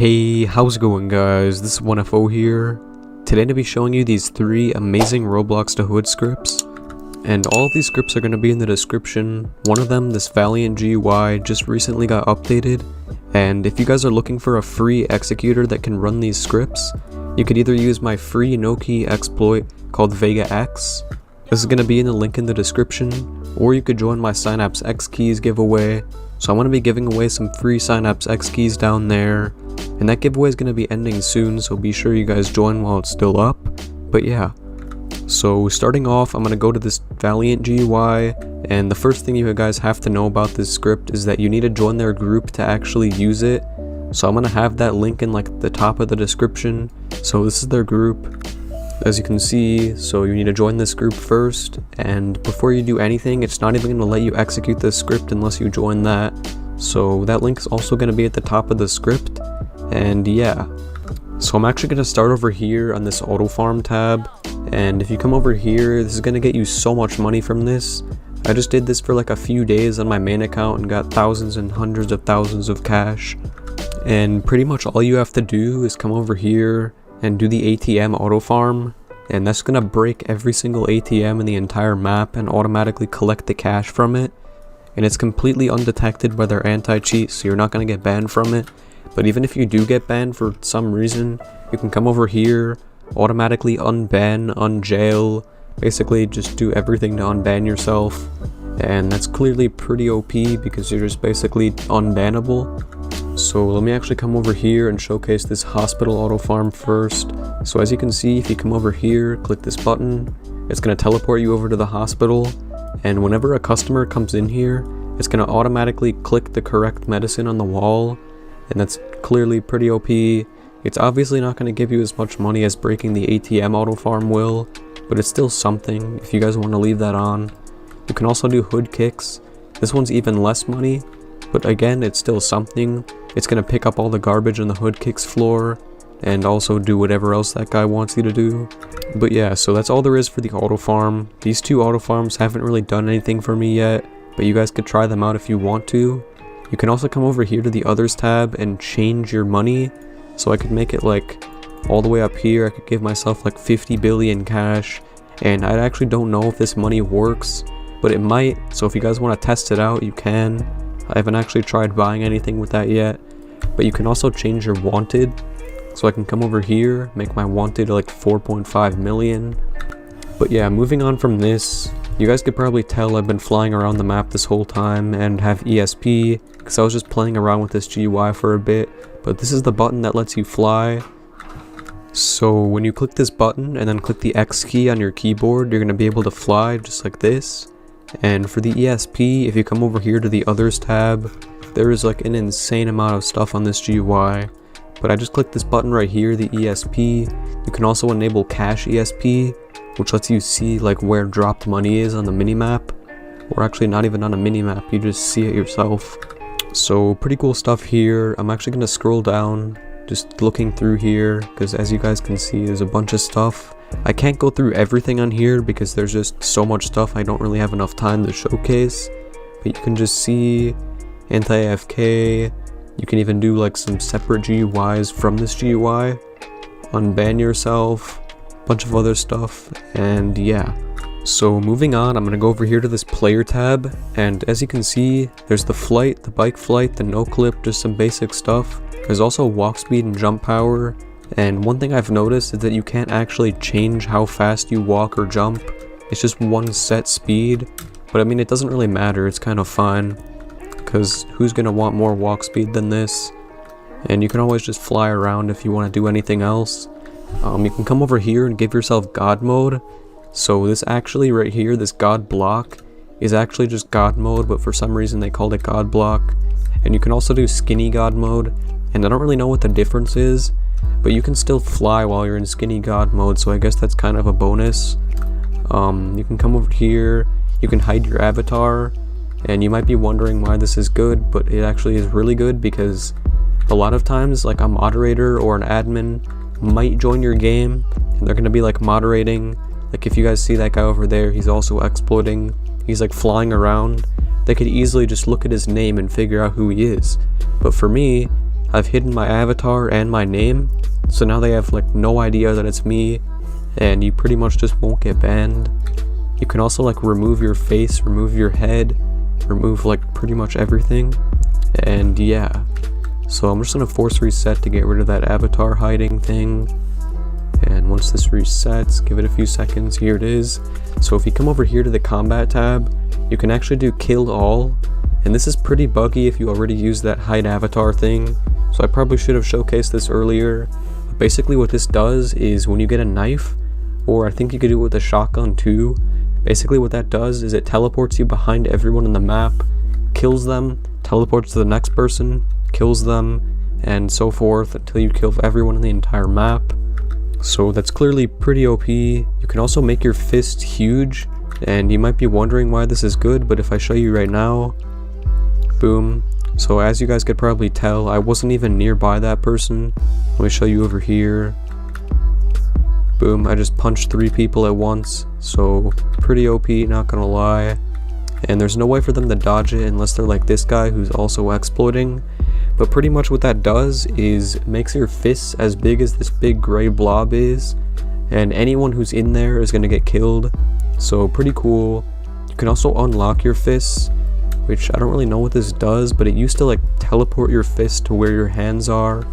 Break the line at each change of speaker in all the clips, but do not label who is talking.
Hey, how's it going guys? This is 1FO here. Today I'm going to be showing you these 3 amazing Roblox to Hood scripts. And all of these scripts are going to be in the description. One of them, this Valiant GUI, just recently got updated. And if you guys are looking for a free executor that can run these scripts, you could either use my free no-key exploit called Vega X. This is going to be in the link in the description. Or you could join my Synapse X Keys giveaway. So I'm going to be giving away some free Synapse X Keys down there. And that giveaway is going to be ending soon, so be sure you guys join while it's still up. But yeah, so starting off, I'm going to go to this Valiant GUI, and the first thing you guys have to know about this script is that you need to join their group to actually use it. So I'm going to have that link in like the top of the description. So this is their group, as you can see. So you need to join this group first, and before you do anything, it's not even going to let you execute this script unless you join that. So that link is also going to be at the top of the script. And yeah, so I'm actually going to start over here on this auto farm tab, and if you come over here, this is going to get you so much money from this. I just did this for like a few days on my main account and got thousands and hundreds of thousands of cash. And pretty much all you have to do is come over here and do the ATM auto farm, and that's going to break every single ATM in the entire map and automatically collect the cash from it. And it's completely undetected by their anti-cheat, so you're not going to get banned from it. But even if you do get banned for some reason, you can come over here, automatically unban, unjail, basically just do everything to unban yourself. And that's clearly pretty OP because you're just basically unbannable. So let me actually come over here and showcase this hospital auto farm first. So as you can see, if you come over here, click this button, it's going to teleport you over to the hospital. And whenever a customer comes in here, it's going to automatically click the correct medicine on the wall. And that's clearly pretty OP. It's obviously not going to give you as much money as breaking the ATM auto farm will, but it's still something if you guys want to leave that on. You can also do hood kicks. This one's even less money, but again, it's still something. It's going to pick up all the garbage on the hood kicks floor and also do whatever else that guy wants you to do. But yeah, so that's all there is for the auto farm. These 2 auto farms haven't really done anything for me yet, but you guys could try them out if you want to. You can also come over here to the others tab and change your money. So I could make it like all the way up here. I could give myself like 50 billion cash, and I actually don't know if this money works, but it might. So if you guys want to test it out, you can. I haven't actually tried buying anything with that yet, but you can also change your wanted. So I can come over here, make my wanted like 4.5 million. But yeah, moving on from this, you guys could probably tell I've been flying around the map this whole time and have ESP, because I was just playing around with this GUI for a bit. But this is the button that lets you fly. So when you click this button and then click the X key on your keyboard, you're going to be able to fly just like this. And for the ESP, if you come over here to the others tab, there is like an insane amount of stuff on this GUI. But I just clicked this button right here, the ESP. You can also enable cache ESP, which lets you see like where dropped money is on the minimap, or actually not even on a minimap, you just see it yourself. So pretty cool stuff here. I'm actually going to scroll down, just looking through here, because as you guys can see, there's a bunch of stuff. I can't go through everything on here because there's just so much stuff I don't really have enough time to showcase. But you can just see anti-AFK. You can even do like some separate GUIs from this GUI, unban yourself, bunch of other stuff, and yeah. So moving on, I'm going to go over here to this player tab, and as you can see, there's the flight, the bike flight, the no clip, just some basic stuff. There's also walk speed and jump power, and one thing I've noticed is that you can't actually change how fast you walk or jump. It's just one set speed, but I mean, it doesn't really matter, it's kind of fine, because who's going to want more walk speed than this? And you can always just fly around if you want to do anything else. You can come over here and give yourself God mode. So this actually right here, this God block, is actually just God mode, but for some reason they called it God block. And you can also do skinny God mode, and I don't really know what the difference is, but you can still fly while you're in skinny God mode, so I guess that's kind of a bonus. You can come over here, you can hide your avatar, and you might be wondering why this is good, but it actually is really good because a lot of times like a moderator or an admin might join your game, and they're going to be like moderating. Like if you guys see that guy over there, he's also exploiting, he's like flying around. They could easily just look at his name and figure out who he is. But for me, I've hidden my avatar and my name, so now they have like no idea that it's me, and you pretty much just won't get banned. You can also like remove your face, remove your head, remove like pretty much everything, and yeah. So I'm just gonna force reset to get rid of that avatar hiding thing. And once this resets, give it a few seconds, here it is. So if you come over here to the combat tab, you can actually do kill all. And this is pretty buggy if you already used that hide avatar thing. So I probably should have showcased this earlier. But basically what this does is when you get a knife, or I think you could do it with a shotgun too. Basically what that does is it teleports you behind everyone in the map, kills them, teleports to the next person, kills them, and so forth until you kill everyone in the entire map. So that's clearly pretty OP. You can also make your fist huge, and you might be wondering why this is good, but if I show you right now, boom. So as you guys could probably tell, I wasn't even nearby that person. Let me show you over here. Boom, I just punched 3 people at once, so pretty OP, not gonna lie. And there's no way for them to dodge it unless they're like this guy who's also exploiting. But pretty much what that does is makes your fists as big as this big gray blob is, and anyone who's in there is going to get killed. So pretty cool. You can also unlock your fists, which I don't really know what this does, but it used to like teleport your fist to where your hands are.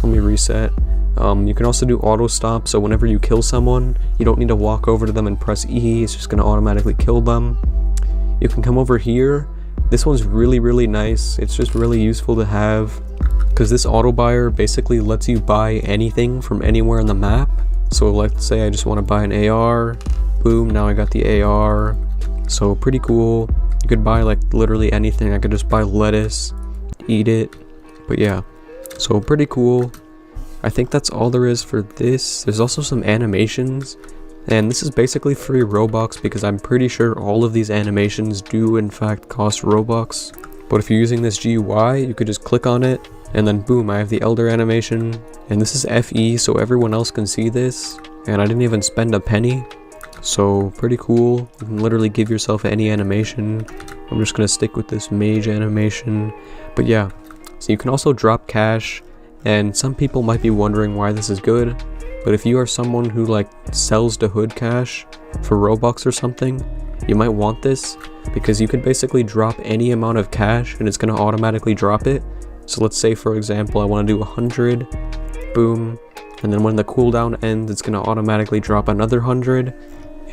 Let me reset. You can also do auto stop, so whenever you kill someone, you don't need to walk over to them and press E, it's just going to automatically kill them. You can come over here. This one's really nice. It's just really useful to have because this auto buyer basically lets you buy anything from anywhere on the map. So let's say I just want to buy an AR, boom, now I got the AR. So pretty cool. You could buy like literally anything. I could just buy lettuce, eat it. But yeah, so pretty cool. I think that's all there is for this. There's also some animations. And this is basically free Robux because I'm pretty sure all of these animations do in fact cost Robux. But if you're using this GUI, you could just click on it and then boom, I have the Elder animation. And this is FE, so everyone else can see this. And I didn't even spend a penny. So pretty cool. You can literally give yourself any animation. I'm just gonna stick with this mage animation. But yeah, so you can also drop cash. And some people might be wondering why this is good. But if you are someone who like sells to Hood cash for Robux or something, you might want this because you could basically drop any amount of cash and it's going to automatically drop it. So let's say for example I want to do 100, boom, and then when the cooldown ends it's going to automatically drop another 100,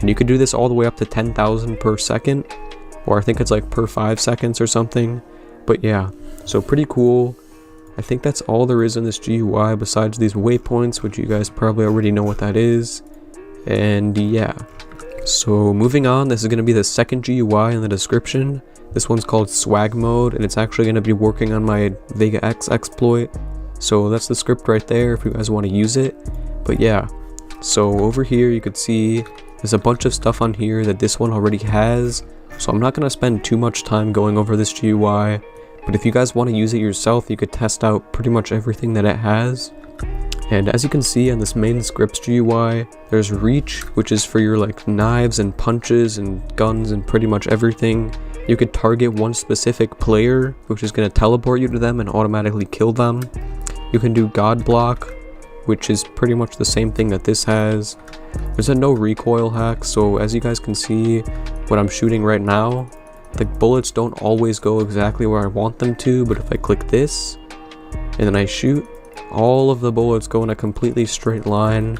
and you could do this all the way up to 10,000 per second, or I think it's like per 5 seconds or something. But yeah, so pretty cool. I think that's all there is in this GUI besides these waypoints, which you guys probably already know what that is. And yeah, so moving on, this is going to be the second GUI in the description. This one's called Swag Mode, and it's actually going to be working on my Vega X exploit. So that's the script right there if you guys want to use it. But yeah, so over here you could see there's a bunch of stuff on here that this one already has. So I'm not going to spend too much time going over this GUI. But if you guys want to use it yourself, you could test out pretty much everything that it has. And as you can see on this main scripts GUI, there's reach, which is for your like knives and punches and guns and pretty much everything. You could target one specific player, which is going to teleport you to them and automatically kill them. You can do God block, which is pretty much the same thing that this has. There's a no recoil hack, so as you guys can see what I'm shooting right now, the bullets don't always go exactly where I want them to, but if I click this and then I shoot, all of the bullets go in a completely straight line.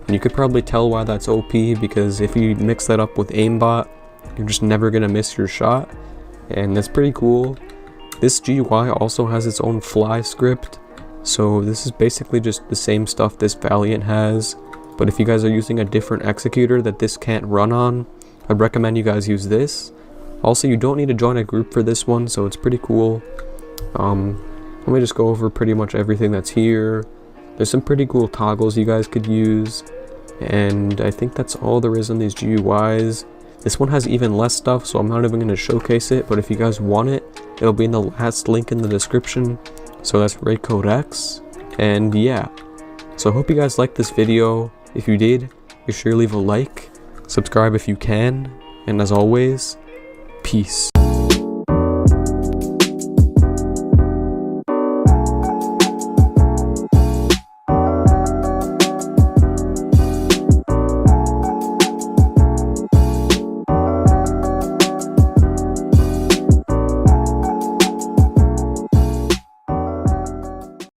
And you could probably tell why that's OP, because if you mix that up with aimbot, you're just never gonna miss your shot, and that's pretty cool. This GUI also has its own fly script, so this is basically just the same stuff this Valiant has, but if you guys are using a different executor that this can't run on, I'd recommend you guys use this. Also, you don't need to join a group for this one, so it's pretty cool. Let me just go over pretty much everything that's here. There's some pretty cool toggles you guys could use, and I think that's all there is on these GUIs. This one has even less stuff, so I'm not even going to showcase it, but if you guys want it, it'll be in the last link in the description. So that's Code X, and yeah. So I hope you guys liked this video. If you did, be sure to leave a like, subscribe if you can, and as always, peace.